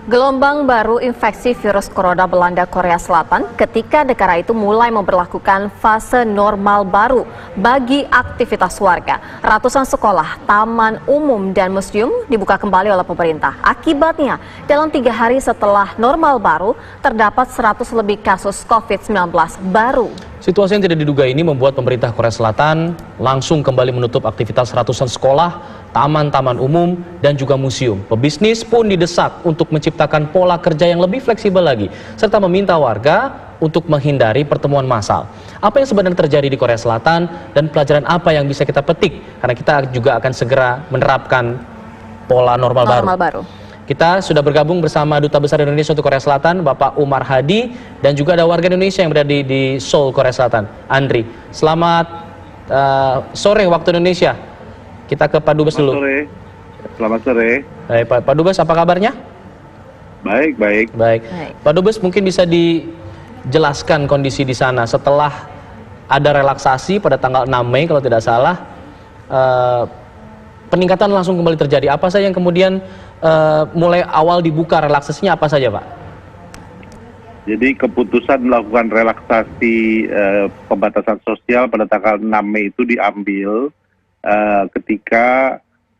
Gelombang baru infeksi virus corona melanda Korea Selatan ketika negara itu mulai memberlakukan fase normal baru bagi aktivitas warga. Ratusan sekolah, taman umum, dan museum dibuka kembali oleh pemerintah. Akibatnya, dalam 3 hari setelah normal baru, terdapat 100 lebih kasus COVID-19 baru. Situasi yang tidak diduga ini membuat pemerintah Korea Selatan langsung kembali menutup aktivitas ratusan sekolah, taman-taman umum, dan juga museum. Pebisnis pun didesak untuk menciptakan pola kerja yang lebih fleksibel lagi, serta meminta warga untuk menghindari pertemuan massal. Apa yang sebenarnya terjadi di Korea Selatan dan pelajaran apa yang bisa kita petik? Karena kita juga akan segera menerapkan pola normal baru. Kita sudah bergabung bersama Duta Besar Indonesia untuk Korea Selatan, Bapak Umar Hadi, dan juga ada warga Indonesia yang berada di Seoul, Korea Selatan, Andri. Selamat sore waktu Indonesia. Kita ke Pak Dubes dulu. Selamat sore. Baik, Pak Dubes, apa kabarnya? Baik. Pak Dubes, mungkin bisa dijelaskan kondisi di sana setelah ada relaksasi pada tanggal 6 Mei kalau tidak salah. Peningkatan langsung kembali terjadi. Apa saja yang kemudian mulai awal dibuka relaksasinya apa saja, Pak? Jadi keputusan melakukan relaksasi pembatasan sosial pada tanggal 6 Mei itu diambil ketika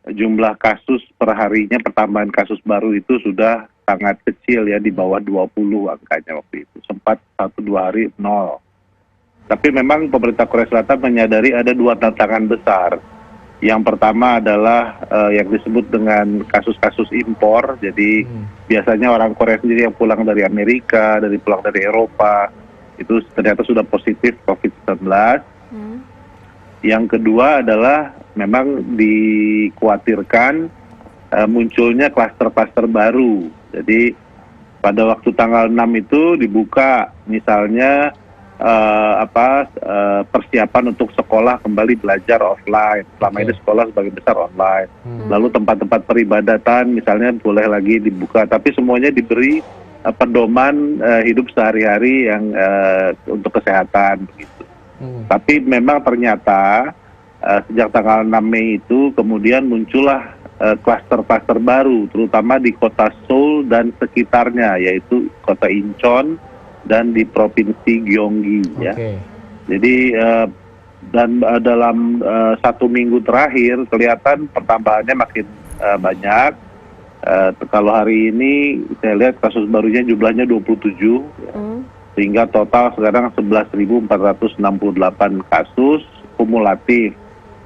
jumlah kasus per harinya, pertambahan kasus baru itu sudah sangat kecil ya, di bawah 20 angkanya waktu itu. Sempat 1-2 hari 0. Tapi memang pemerintah Korea Selatan menyadari ada 2 tantangan besar. Yang pertama adalah yang disebut dengan kasus-kasus impor. Jadi biasanya orang Korea sendiri yang pulang dari Amerika, pulang dari Eropa, itu ternyata sudah positif COVID-19. Yang kedua adalah memang dikhawatirkan munculnya klaster-klaster baru. Jadi pada waktu tanggal 6 itu dibuka misalnya persiapan untuk sekolah kembali belajar offline. Selama ini sekolah sebagian besar online. Lalu tempat-tempat peribadatan misalnya boleh lagi dibuka, tapi semuanya diberi pedoman hidup sehari-hari yang untuk kesehatan begitu. Tapi memang ternyata sejak tanggal 6 Mei itu kemudian muncullah klaster-klaster baru, terutama di kota Seoul dan sekitarnya, yaitu kota Incheon dan di provinsi Gyeonggi ya. Jadi dalam 1 minggu terakhir kelihatan pertambahannya makin banyak. Kalau hari ini saya lihat kasus barunya jumlahnya 27 ya. Sehingga total sekarang 11.468 kasus kumulatif.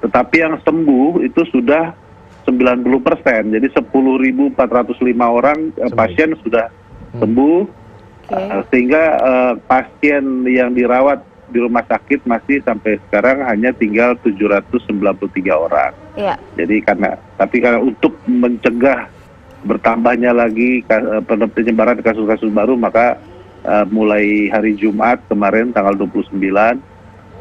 Tetapi yang sembuh itu sudah 90%. Jadi 10.405 orang pasien sudah sembuh. Sehingga pasien yang dirawat di rumah sakit masih sampai sekarang hanya tinggal 793 orang. Jadi karena untuk mencegah bertambahnya lagi penyebaran kasus-kasus baru, maka mulai hari Jumat kemarin tanggal 29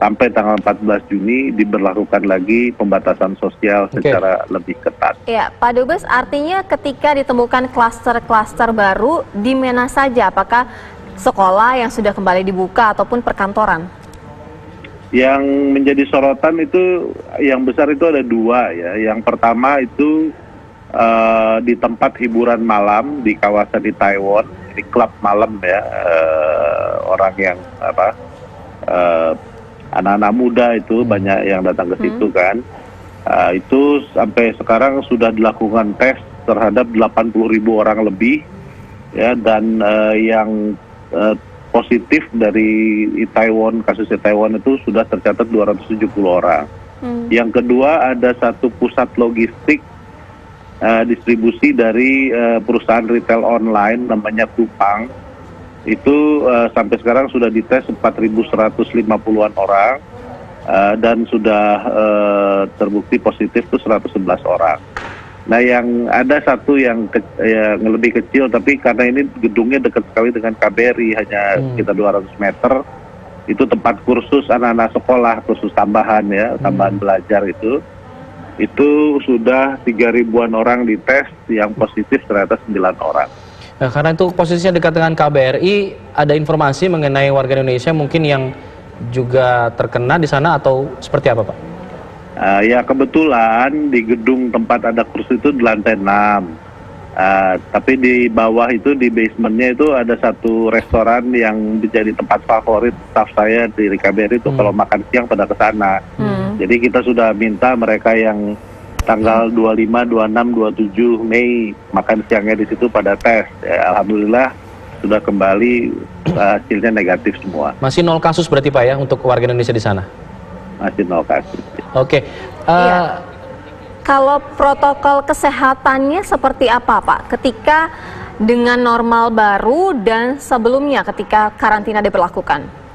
sampai tanggal 14 Juni diberlakukan lagi pembatasan sosial secara lebih ketat. Ya, Pak Dubes, artinya ketika ditemukan klaster-klaster baru, di mana saja? Apakah sekolah yang sudah kembali dibuka ataupun perkantoran? Yang menjadi sorotan itu yang besar itu ada 2 ya. Yang pertama itu di tempat hiburan malam di kawasan Itaewon, di klub malam ya, orang yang anak-anak muda itu banyak yang datang ke situ kan. Itu sampai sekarang sudah dilakukan tes terhadap 80.000 orang lebih ya, dan yang positif dari Itaewon, kasus Itaewon itu sudah tercatat 270 orang. Yang kedua ada satu pusat logistik distribusi dari perusahaan retail online namanya Coupang. Itu sampai sekarang sudah dites 4.150-an orang dan sudah terbukti positif itu 111 orang. Nah, yang ada satu yang lebih kecil, tapi karena ini gedungnya dekat sekali dengan KBRI, hanya sekitar 200 meter, itu tempat kursus anak-anak sekolah, kursus tambahan ya, tambahan belajar itu sudah 3.000-an orang dites, yang positif ternyata 9 orang. Nah, karena itu posisinya dekat dengan KBRI, ada informasi mengenai warga Indonesia mungkin yang juga terkena di sana atau seperti apa, Pak? Ya kebetulan di gedung tempat ada kursus itu di lantai 6. Tapi di bawah itu, di basementnya itu ada satu restoran yang menjadi tempat favorit staff saya di RIKBRI itu kalau makan siang pada ke sana. Jadi kita sudah minta mereka yang tanggal 25, 26, 27 Mei makan siangnya di situ pada tes. Ya, alhamdulillah sudah kembali, hasilnya negatif semua. Masih 0 kasus berarti Pak ya untuk warga Indonesia di sana? Masih 0 kasus. Oke. Iya. Kalau protokol kesehatannya seperti apa Pak? Ketika dengan normal baru dan sebelumnya ketika karantina diberlakukan?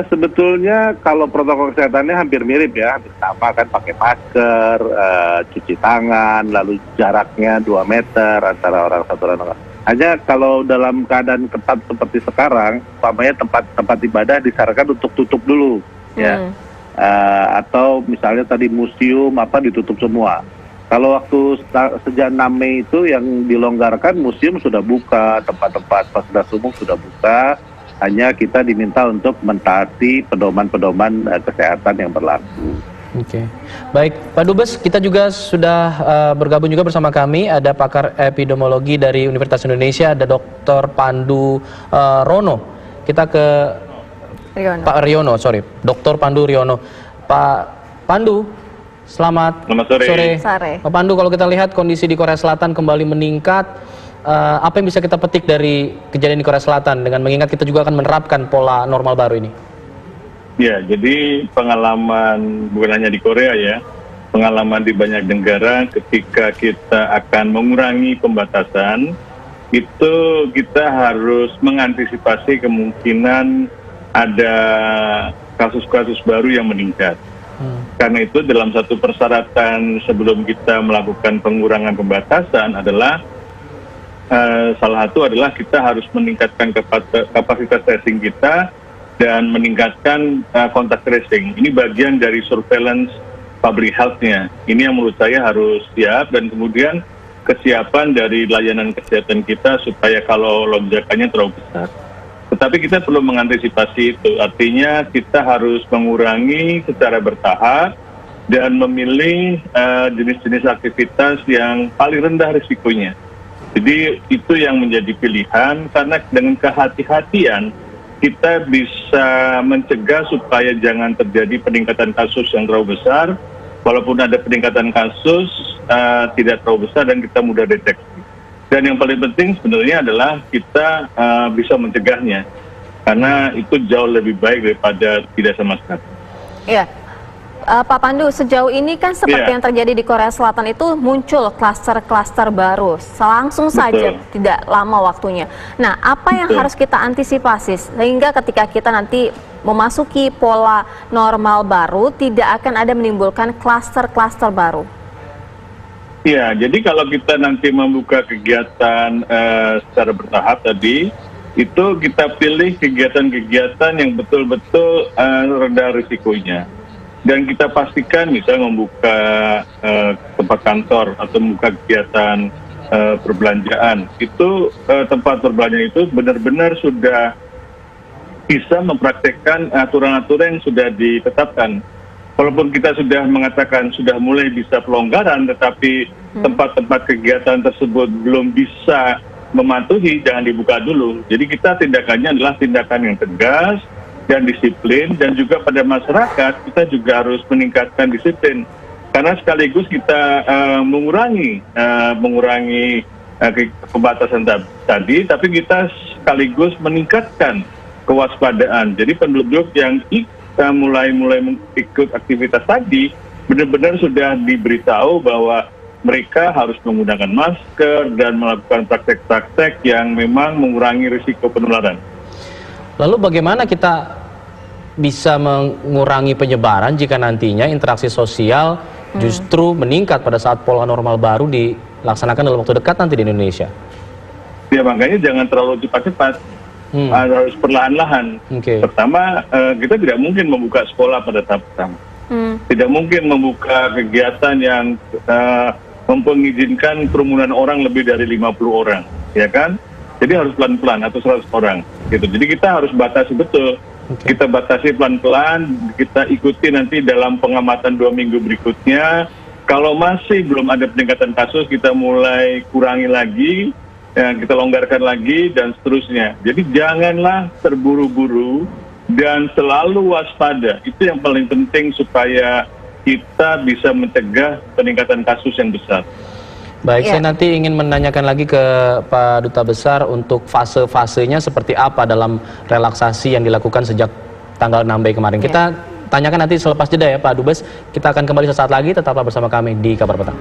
Sebetulnya kalau protokol kesehatannya hampir mirip ya, hampir sama kan, pakai masker, cuci tangan, lalu jaraknya 2 meter antara orang satu orang. Hanya kalau dalam keadaan ketat seperti sekarang, umpamanya tempat ibadah disarankan untuk tutup dulu, ya. Atau misalnya tadi museum ditutup semua. Kalau waktu sejak 6 Mei itu yang dilonggarkan, museum sudah buka, tempat-tempat fasilitas umum sudah buka, hanya kita diminta untuk mentaati pedoman-pedoman kesehatan yang berlaku. Oke, baik Pak Dubes, kita juga sudah bergabung juga bersama kami, ada pakar epidemiologi dari Universitas Indonesia, ada Dr. Pandu Rono. Kita ke Pak Riono, Dr. Pandu Riono. Pak Pandu, selamat sore. Sore. Pak Pandu, kalau kita lihat kondisi di Korea Selatan kembali meningkat, apa yang bisa kita petik dari kejadian di Korea Selatan dengan mengingat kita juga akan menerapkan pola normal baru ini? Ya, jadi pengalaman bukan hanya di Korea ya, pengalaman di banyak negara ketika kita akan mengurangi pembatasan, itu kita harus mengantisipasi kemungkinan ada kasus-kasus baru yang meningkat. Karena itu dalam satu persyaratan sebelum kita melakukan pengurangan pembatasan adalah salah satu adalah kita harus meningkatkan kapasitas testing kita dan meningkatkan kontak tracing. Ini bagian dari surveillance public health-nya. Ini yang menurut saya harus siap, dan kemudian kesiapan dari layanan kesehatan kita supaya kalau lonjakannya terlalu besar. Tetapi kita perlu mengantisipasi itu, artinya kita harus mengurangi secara bertahap dan memilih jenis-jenis aktivitas yang paling rendah risikonya. Jadi itu yang menjadi pilihan, karena dengan kehati-hatian kita bisa mencegah supaya jangan terjadi peningkatan kasus yang terlalu besar. Walaupun ada peningkatan kasus, tidak terlalu besar dan kita mudah deteksi. Dan yang paling penting sebenarnya adalah kita bisa mencegahnya, karena itu jauh lebih baik daripada tidak sama sekali. Iya, Pak Pandu, sejauh ini kan seperti yang terjadi di Korea Selatan itu muncul klaster-klaster baru, langsung saja tidak lama waktunya. Nah, apa yang harus kita antisipasi sehingga ketika kita nanti memasuki pola normal baru tidak akan ada menimbulkan klaster-klaster baru? Ya, jadi kalau kita nanti membuka kegiatan secara bertahap tadi, itu kita pilih kegiatan-kegiatan yang betul-betul rendah risikonya. Dan kita pastikan misalnya membuka tempat kantor atau membuka kegiatan perbelanjaan. Itu tempat perbelanjaan itu benar-benar sudah bisa mempraktekkan aturan-aturan yang sudah ditetapkan. Walaupun kita sudah mengatakan sudah mulai bisa pelonggaran, tetapi tempat-tempat kegiatan tersebut belum bisa mematuhi, jangan dibuka dulu. Jadi kita tindakannya adalah tindakan yang tegas dan disiplin, dan juga pada masyarakat kita juga harus meningkatkan disiplin. Karena sekaligus kita mengurangi pembatasan tadi, tapi kita sekaligus meningkatkan kewaspadaan. Jadi penduduk yang mulai ikut aktivitas tadi benar-benar sudah diberitahu bahwa mereka harus menggunakan masker dan melakukan praktek-praktek yang memang mengurangi risiko penularan. Lalu bagaimana kita bisa mengurangi penyebaran jika nantinya interaksi sosial justru meningkat pada saat pola normal baru dilaksanakan dalam waktu dekat nanti di Indonesia? Ya, makanya jangan terlalu cepat-cepat. Harus perlahan-lahan. Pertama, kita tidak mungkin membuka sekolah pada tahap pertama. Tidak mungkin membuka kegiatan yang mengizinkan kerumunan orang lebih dari 50 orang, ya kan? Jadi harus pelan-pelan atau 100 orang, gitu. Jadi kita harus batasi betul. Kita batasi pelan-pelan, kita ikuti nanti dalam pengamatan 2 minggu berikutnya, Kalau masih belum ada peningkatan kasus, kita mulai kurangi lagi, ya, kita longgarkan lagi, dan seterusnya. Jadi janganlah terburu-buru dan selalu waspada. Itu yang paling penting supaya kita bisa mencegah peningkatan kasus yang besar. Baik, saya nanti ingin menanyakan lagi ke Pak Duta Besar untuk fase-fasenya seperti apa dalam relaksasi yang dilakukan sejak tanggal 6 Mei kemarin. Kita tanyakan nanti selepas jeda ya Pak Dubes. Kita akan kembali sesaat lagi, tetaplah bersama kami di Kabar Petang.